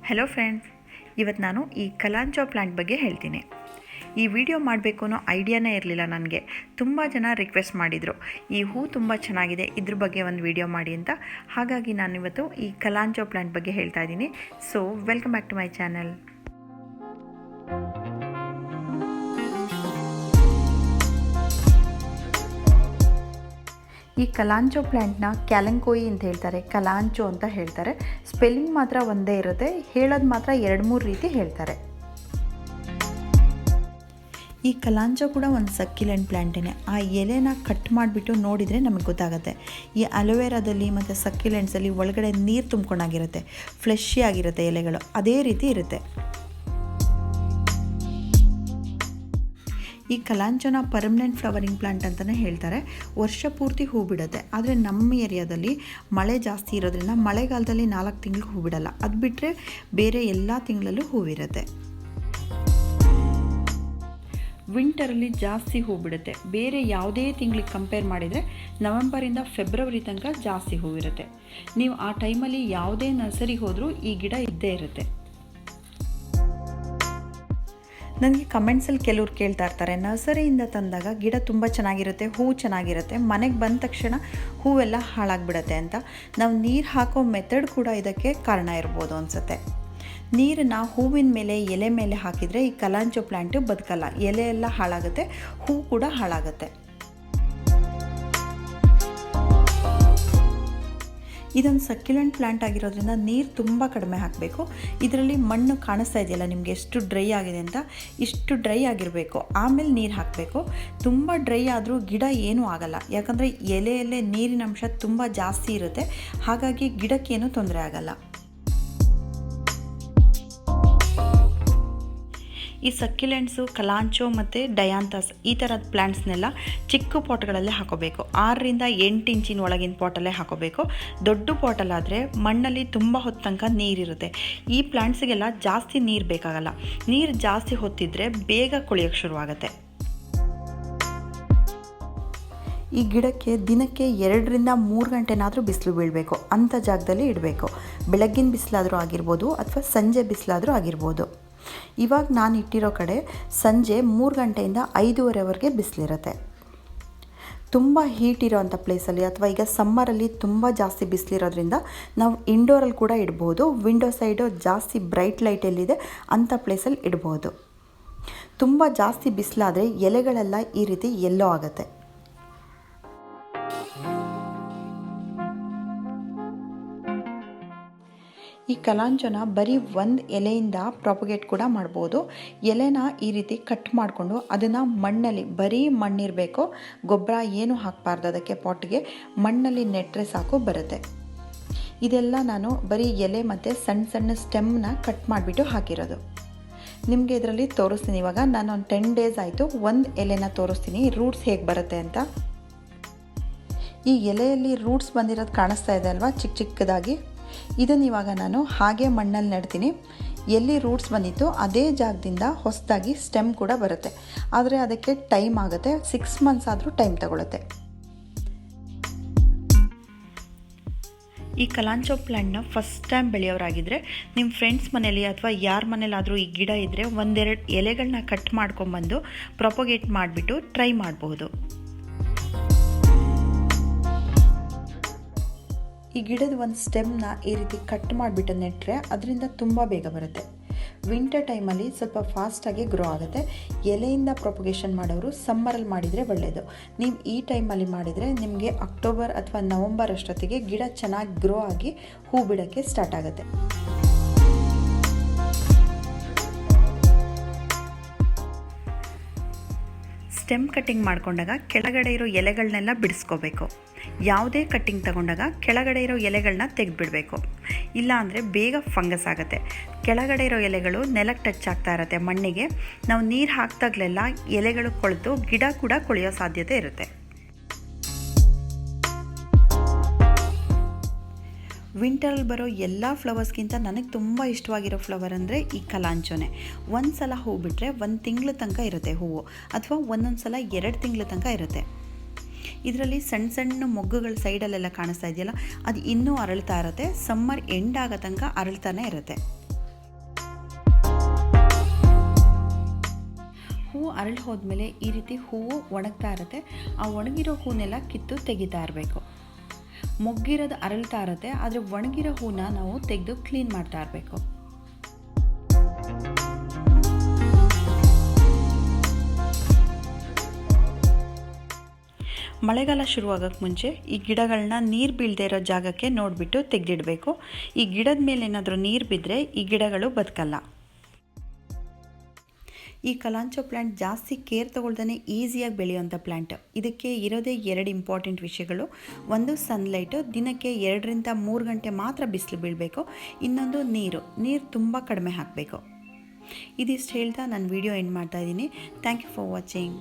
Hello friends, ಇವತ್ತು ನಾನು ಈ ಕಲಾಂಚೋ ಪ್ಲ್ಯಾಂಟ್ ಬಗ್ಗೆ ಹೇಳ್ತೀನಿ. ಈ ವಿಡಿಯೋ ಮಾಡಬೇಕು ಅನ್ನೋ ಐಡಿಯಾನೇ ಇರಲಿಲ್ಲ ನನಗೆ. ತುಂಬ ಜನ ರಿಕ್ವೆಸ್ಟ್ ಮಾಡಿದರು, ಈ ಹೂ ತುಂಬ ಚೆನ್ನಾಗಿದೆ, ಇದ್ರ ಬಗ್ಗೆ ಒಂದು ವಿಡಿಯೋ ಮಾಡಿ ಅಂತ. ಹಾಗಾಗಿ ನಾನಿವತ್ತು ಈ ಕಲಾಂಚೋ ಪ್ಲ್ಯಾಂಟ್ ಬಗ್ಗೆ ಹೇಳ್ತಾ ಇದ್ದೀನಿ. So welcome back to my channel. ಈ ಕಲಾಂಚೋ ಪ್ಲ್ಯಾಂಟ್ನ ಕ್ಯಾಲಂಕೋಯಿ ಅಂತ ಹೇಳ್ತಾರೆ, ಕಲಾಂಚೋ ಅಂತ ಹೇಳ್ತಾರೆ. ಸ್ಪೆಲ್ಲಿಂಗ್ ಮಾತ್ರ ಒಂದೇ ಇರುತ್ತೆ, ಹೇಳೋದು ಮಾತ್ರ 2-3 ರೀತಿ ಹೇಳ್ತಾರೆ. ಈ ಕಲಾಂಚೋ ಕೂಡ ಒಂದು ಸಕ್ಯುಲೆಂಟ್ ಪ್ಲ್ಯಾಂಟೇನೆ. ಆ ಎಲೆನ ಕಟ್ ಮಾಡಿಬಿಟ್ಟು ನೋಡಿದರೆ ನಮಗೆ ಗೊತ್ತಾಗುತ್ತೆ. ಈ ಅಲೋವೆರಾದಲ್ಲಿ ಮತ್ತು ಸಕ್ಯುಲೆಂಟ್ಸಲ್ಲಿ ಒಳಗಡೆ ನೀರು ತುಂಬ್ಕೊಂಡಾಗಿರುತ್ತೆ, ಫ್ಲೆಶಿ ಆಗಿರುತ್ತೆ ಎಲೆಗಳು, ಅದೇ ರೀತಿ ಇರುತ್ತೆ. ಈ ಕಲಾಂಚೋನ ಪರ್ಮನೆಂಟ್ ಫ್ಲವರಿಂಗ್ ಪ್ಲಾಂಟ್ ಅಂತಲೇ ಹೇಳ್ತಾರೆ. ವರ್ಷ ಪೂರ್ತಿ ಹೂ ಬಿಡುತ್ತೆ. ಆದರೆ ನಮ್ಮ ಏರಿಯಾದಲ್ಲಿ ಮಳೆ ಜಾಸ್ತಿ ಇರೋದ್ರಿಂದ ಮಳೆಗಾಲದಲ್ಲಿ 4 ತಿಂಗಳು ಹೂ ಬಿಡಲ್ಲ. ಅದು ಬಿಟ್ಟರೆ ಬೇರೆ ಎಲ್ಲ ತಿಂಗಳಲ್ಲೂ ಹೂವಿರುತ್ತೆ. ವಿಂಟರಲ್ಲಿ ಜಾಸ್ತಿ ಹೂ ಬಿಡುತ್ತೆ. ಬೇರೆ ಯಾವುದೇ ತಿಂಗಳಿಗೆ ಕಂಪೇರ್ ಮಾಡಿದರೆ ನವೆಂಬರಿಂದ ಫೆಬ್ರವರಿ ತನಕ ಜಾಸ್ತಿ ಹೂವಿರುತ್ತೆ. ನೀವು ಆ ಟೈಮಲ್ಲಿ ಯಾವುದೇ ನರ್ಸರಿಗೆ ಹೋದರೂ ಈ ಗಿಡ ಇದ್ದೇ ಇರುತ್ತೆ. ನನಗೆ ಕಮೆಂಟ್ಸಲ್ಲಿ ಕೆಲವ್ರು ಕೇಳ್ತಾ ಇರ್ತಾರೆ, ನರ್ಸರಿಯಿಂದ ತಂದಾಗ ಗಿಡ ತುಂಬ ಚೆನ್ನಾಗಿರುತ್ತೆ, ಹೂ ಚೆನ್ನಾಗಿರುತ್ತೆ, ಮನೆಗೆ ಬಂದ ತಕ್ಷಣ ಹೂವೆಲ್ಲ ಹಾಳಾಗಿಬಿಡತ್ತೆ ಅಂತ. ನಾವು ನೀರು ಹಾಕೋ ಮೆಥಡ್ ಕೂಡ ಇದಕ್ಕೆ ಕಾರಣ ಇರ್ಬೋದು ಅನಿಸುತ್ತೆ. ನೀರನ್ನು ಹೂವಿನ ಮೇಲೆ, ಎಲೆ ಮೇಲೆ ಹಾಕಿದರೆ ಈ ಕಲಾಂಚೋ ಪ್ಲ್ಯಾಂಟು ಬದುಕಲ್ಲ. ಎಲೆ ಎಲ್ಲ ಹಾಳಾಗುತ್ತೆ, ಹೂ ಕೂಡ ಹಾಳಾಗುತ್ತೆ. ಇದೊಂದು ಸಕ್ಯುಲೆಂಟ್ ಪ್ಲ್ಯಾಂಟ್ ಆಗಿರೋದ್ರಿಂದ ನೀರು ತುಂಬ ಕಡಿಮೆ ಹಾಕಬೇಕು. ಇದರಲ್ಲಿ ಮಣ್ಣು ಕಾಣಿಸ್ತಾ ಇದೆಯಲ್ಲ ನಿಮಗೆ, ಎಷ್ಟು ಡ್ರೈ ಆಗಿದೆ ಅಂತ. ಇಷ್ಟು ಡ್ರೈ ಆಗಿರಬೇಕು, ಆಮೇಲೆ ನೀರು ಹಾಕಬೇಕು. ತುಂಬ ಡ್ರೈ ಆದರೂ ಗಿಡ ಏನೂ ಆಗಲ್ಲ, ಯಾಕಂದರೆ ಎಲೆಯಲ್ಲೇ ನೀರಿನ ಅಂಶ ತುಂಬ ಜಾಸ್ತಿ ಇರುತ್ತೆ. ಹಾಗಾಗಿ ಗಿಡಕ್ಕೇನೂ ತೊಂದರೆ ಆಗಲ್ಲ. ಈ ಸಕ್ಯುಲೆಂಟ್ಸು, ಕಲಾಂಚೋ ಮತ್ತು ಡಯಾಂಥಸ್ ಈ ಥರದ ಪ್ಲ್ಯಾಂಟ್ಸ್ನೆಲ್ಲ ಚಿಕ್ಕ ಪಾಟ್ಗಳಲ್ಲೇ ಹಾಕೋಬೇಕು. 6ರಿಂದ 8 ಇಂಚಿನ ಒಳಗಿನ ಪಾಟಲ್ಲೇ ಹಾಕೋಬೇಕು. ದೊಡ್ಡ ಪಾಟಲ್ಲಾದರೆ ಮಣ್ಣಲ್ಲಿ ತುಂಬ ಹೊತ್ತು ತನಕ ನೀರಿರುತ್ತೆ. ಈ ಪ್ಲ್ಯಾಂಟ್ಸಿಗೆಲ್ಲ ಜಾಸ್ತಿ ನೀರು ಬೇಕಾಗಲ್ಲ. ನೀರು ಜಾಸ್ತಿ ಹೊತ್ತಿದ್ರೆ ಬೇಗ ಕೊಳೆಯೋಕ್ಕೆ ಶುರುವಾಗುತ್ತೆ. ಈ ಗಿಡಕ್ಕೆ ದಿನಕ್ಕೆ 2ರಿಂದ 3 ಗಂಟೆನಾದರೂ ಬಿಸಿಲು ಬೀಳಬೇಕು. ಅಂಥ ಜಾಗದಲ್ಲಿ ಇಡಬೇಕು. ಬೆಳಗ್ಗಿನ ಬಿಸಿಲಾದರೂ ಆಗಿರ್ಬೋದು ಅಥವಾ ಸಂಜೆ ಬಿಸಿಲಾದರೂ ಆಗಿರ್ಬೋದು. ಇವಾಗ ನಾನು ಇಟ್ಟಿರೋ ಕಡೆ ಸಂಜೆ 3 ಗಂಟೆಯಿಂದ 5:30ವರೆಗೆ ಬಿಸಿಲಿರುತ್ತೆ. ತುಂಬ ಹೀಟ್ ಇರೋವಂಥ ಪ್ಲೇಸಲ್ಲಿ ಅಥವಾ ಈಗ ಸಮ್ಮರಲ್ಲಿ ತುಂಬ ಜಾಸ್ತಿ ಬಿಸಿಲಿರೋದ್ರಿಂದ ನಾವು ಇಂಡೋರಲ್ಲಿ ಕೂಡ ಇಡ್ಬೋದು. ವಿಂಡೋ ಸೈಡು ಜಾಸ್ತಿ ಬ್ರೈಟ್ ಲೈಟ್ ಎಲ್ಲಿದೆ ಅಂಥ ಪ್ಲೇಸಲ್ಲಿ ಇಡ್ಬೋದು. ತುಂಬ ಜಾಸ್ತಿ ಬಿಸಿಲಾದರೆ ಎಲೆಗಳೆಲ್ಲ ಈ ರೀತಿ ಯೆಲ್ಲೋ ಆಗುತ್ತೆ. ಈ ಕಲಾಂಚೋನ ಬರೀ ಒಂದು ಎಲೆಯಿಂದ ಪ್ರಾಪಗೇಟ್ ಕೂಡ ಮಾಡ್ಬೋದು. ಎಲೆನ ಈ ರೀತಿ ಕಟ್ ಮಾಡಿಕೊಂಡು ಅದನ್ನು ಮಣ್ಣಲ್ಲಿ, ಬರೀ ಮಣ್ಣಿರಬೇಕು, ಗೊಬ್ಬರ ಏನು ಹಾಕಬಾರ್ದು ಅದಕ್ಕೆ. ಪಾಟ್ಗೆ ಮಣ್ಣಲ್ಲಿ ನೆಟ್ಟರೆ ಸಾಕು ಬರುತ್ತೆ. ಇದೆಲ್ಲ ನಾನು ಬರೀ ಎಲೆ ಮತ್ತು ಸಣ್ಣ ಸಣ್ಣ ಸ್ಟೆಮ್ನ ಕಟ್ ಮಾಡಿಬಿಟ್ಟು ಹಾಕಿರೋದು. ನಿಮಗೆ ಇದರಲ್ಲಿ ತೋರಿಸ್ತೀನಿ. ಇವಾಗ ನಾನು ಒಂದು 10 ಡೇಸ್ ಆಯಿತು, ಒಂದು ಎಲೆನ ತೋರಿಸ್ತೀನಿ ರೂಟ್ಸ್ ಹೇಗೆ ಬರುತ್ತೆ ಅಂತ. ಈ ಎಲೆಯಲ್ಲಿ ರೂಟ್ಸ್ ಬಂದಿರೋದು ಕಾಣಿಸ್ತಾ ಇದೆ ಅಲ್ವಾ, ಚಿಕ್ಕ ಚಿಕ್ಕದಾಗಿ. ಇದನ್ನು ಇವಾಗ ನಾನು ಹಾಗೆ ಮಣ್ಣಲ್ಲಿ ನೆಡ್ತೀನಿ. ಎಲ್ಲಿ ರೂಟ್ಸ್ ಬಂದಿತ್ತು ಅದೇ ಜಾಗದಿಂದ ಹೊಸದಾಗಿ ಸ್ಟೆಮ್ ಕೂಡ ಬರುತ್ತೆ. ಆದರೆ ಅದಕ್ಕೆ ಟೈಮ್ ಆಗುತ್ತೆ, 6 ಮಂತ್ಸ್ ಆದರೂ ಟೈಮ್ ತಗೊಳುತ್ತೆ. ಈ ಕಲಾಂಚೋ ಪ್ಲ್ಯಾಂಟ್ನ ಫಸ್ಟ್ ಟೈಮ್ ಬೆಳೆಯೋರಾಗಿದ್ದರೆ ನಿಮ್ಮ ಫ್ರೆಂಡ್ಸ್ ಮನೇಲಿ ಅಥವಾ ಯಾರ ಮನೇಲಾದರೂ ಈ ಗಿಡ ಇದ್ದರೆ 1-2 ಎಲೆಗಳನ್ನ ಕಟ್ ಮಾಡ್ಕೊಂಬಂದು ಪ್ರೊಪಗೇಟ್ ಮಾಡಿಬಿಟ್ಟು ಟ್ರೈ ಮಾಡಬಹುದು. ಈ ಗಿಡದ ಒಂದು ಸ್ಟೆಮ್ನ ಈ ರೀತಿ ಕಟ್ ಮಾಡಿಬಿಟ್ಟು ನೆಟ್ಟರೆ ಅದರಿಂದ ತುಂಬ ಬೇಗ ಬರುತ್ತೆ. ವಿಂಟರ್ ಟೈಮಲ್ಲಿ ಸ್ವಲ್ಪ ಫಾಸ್ಟಾಗಿ ಗ್ರೋ ಆಗುತ್ತೆ. ಎಲೆಯಿಂದ ಪ್ರೊಪಗೇಷನ್ ಮಾಡೋರು ಸಮ್ಮರಲ್ಲಿ ಮಾಡಿದರೆ ಒಳ್ಳೆಯದು. ನೀವು ಈ ಟೈಮಲ್ಲಿ ಮಾಡಿದರೆ ನಿಮಗೆ ಅಕ್ಟೋಬರ್ ಅಥವಾ ನವಂಬರ್ ಅಷ್ಟೊತ್ತಿಗೆ ಗಿಡ ಚೆನ್ನಾಗಿ ಗ್ರೋ ಆಗಿ ಹೂ ಬಿಡೋಕ್ಕೆ ಸ್ಟಾರ್ಟ್ ಆಗುತ್ತೆ. ಸ್ಟೆಮ್ ಕಟ್ಟಿಂಗ್ ಮಾಡಿಕೊಂಡಾಗ ಕೆಳಗಡೆ ಇರೋ ಎಲೆಗಳನ್ನೆಲ್ಲ ಬಿಡಿಸ್ಕೋಬೇಕು. ಯಾವುದೇ ಕಟ್ಟಿಂಗ್ ತಗೊಂಡಾಗ ಕೆಳಗಡೆ ಇರೋ ಎಲೆಗಳನ್ನ ತೆಗೆದುಬಿಡಬೇಕು, ಇಲ್ಲ ಅಂದರೆ ಬೇಗ ಫಂಗಸ್ ಆಗುತ್ತೆ. ಕೆಳಗಡೆ ಇರೋ ಎಲೆಗಳು ನೆಲಕ್ಕೆ ಟಚ್ ಆಗ್ತಾ ಇರುತ್ತೆ, ಮಣ್ಣಿಗೆ. ನಾವು ನೀರು ಹಾಕಿದಾಗಲೆಲ್ಲ ಎಲೆಗಳು ಕೊಳೆತು ಗಿಡ ಕೂಡ ಕೊಳೆಯೋ ಸಾಧ್ಯತೆ ಇರುತ್ತೆ. ವಿಂಟರಲ್ಲಿ ಬರೋ ಎಲ್ಲ ಫ್ಲವರ್ಸ್ಗಿಂತ ನನಗೆ ತುಂಬ ಇಷ್ಟವಾಗಿರೋ ಫ್ಲವರ್ ಅಂದರೆ ಈ ಕಲಾಂಚೋನೆ. ಒಂದು ಸಲ ಹೂ ಬಿಟ್ಟರೆ 1 ತಿಂಗಳ ತನಕ ಇರುತ್ತೆ ಹೂವು, ಅಥವಾ ಒಂದೊಂದು ಸಲ 2 ತಿಂಗಳ ತನಕ ಇರುತ್ತೆ. ಇದರಲ್ಲಿ ಸಣ್ಣ ಸಣ್ಣ ಮೊಗ್ಗುಗಳ ಸೈಡಲ್ಲೆಲ್ಲ ಕಾಣಿಸ್ತಾ ಇದೆಯಲ್ಲ, ಅದು ಇನ್ನೂ ಅರಳ್ತಾ ಇರುತ್ತೆ. ಸಮ್ಮರ್ ಎಂಡ್ ಆಗೋ ತನಕ ಅರಳ್ತಾನೆ ಇರುತ್ತೆ. ಹೂವು ಅರಳಿ ಹೋದ್ಮೇಲೆ ಈ ರೀತಿ ಹೂವು ಒಣಗ್ತಾ ಇರುತ್ತೆ. ಆ ಒಣಗಿರೋ ಹೂನೆಲ್ಲ ಕಿತ್ತು ತೆಗಿತಾ ಇರಬೇಕು. ಮೊಗ್ಗಿರೋದು ಅರಳ್ತಾ ಇರುತ್ತೆ, ಆದರೆ ಒಣಗಿರೋ ಹೂನ ನಾವು ತೆಗೆದು ಕ್ಲೀನ್ ಮಾಡ್ತಾ ಇರಬೇಕು. ಮಳೆಗಾಲ ಶುರುವಾಗೋಕ್ಕೆ ಮುಂಚೆ ಈ ಗಿಡಗಳನ್ನ ನೀರು ಬೀಳದೇ ಇರೋ ಜಾಗಕ್ಕೆ ನೋಡಿಬಿಟ್ಟು ತೆಗೆದಿಡಬೇಕು. ಈ ಗಿಡದ ಮೇಲೆ ಏನಾದರೂ ನೀರು ಬಿದ್ದರೆ ಈ ಗಿಡಗಳು ಬದುಕಲ್ಲ. ಈ ಕಲಾಂಚೋ ಪ್ಲ್ಯಾಂಟ್ ಜಾಸ್ತಿ ಕೇರ್ ತೊಗೊಳ್ದೇ ಈಸಿಯಾಗಿ ಬೆಳೆಯುವಂಥ ಪ್ಲ್ಯಾಂಟ್. ಇದಕ್ಕೆ ಇರೋದೇ 2 ಇಂಪಾರ್ಟೆಂಟ್ ವಿಷಯಗಳು. ಒಂದು ಸನ್ಲೈಟು, ದಿನಕ್ಕೆ 2 ರಿಂದ 3 ಗಂಟೆ ಮಾತ್ರ ಬಿಸಿಲು ಬೀಳಬೇಕು. ಇನ್ನೊಂದು ನೀರು ತುಂಬ ಕಡಿಮೆ ಹಾಕಬೇಕು. ಇದಿಷ್ಟು ಹೇಳ್ತಾ ನಾನು ವಿಡಿಯೋ ಎಂಡ್ ಮಾಡ್ತಾಯಿದ್ದೀನಿ. Thank you for watching.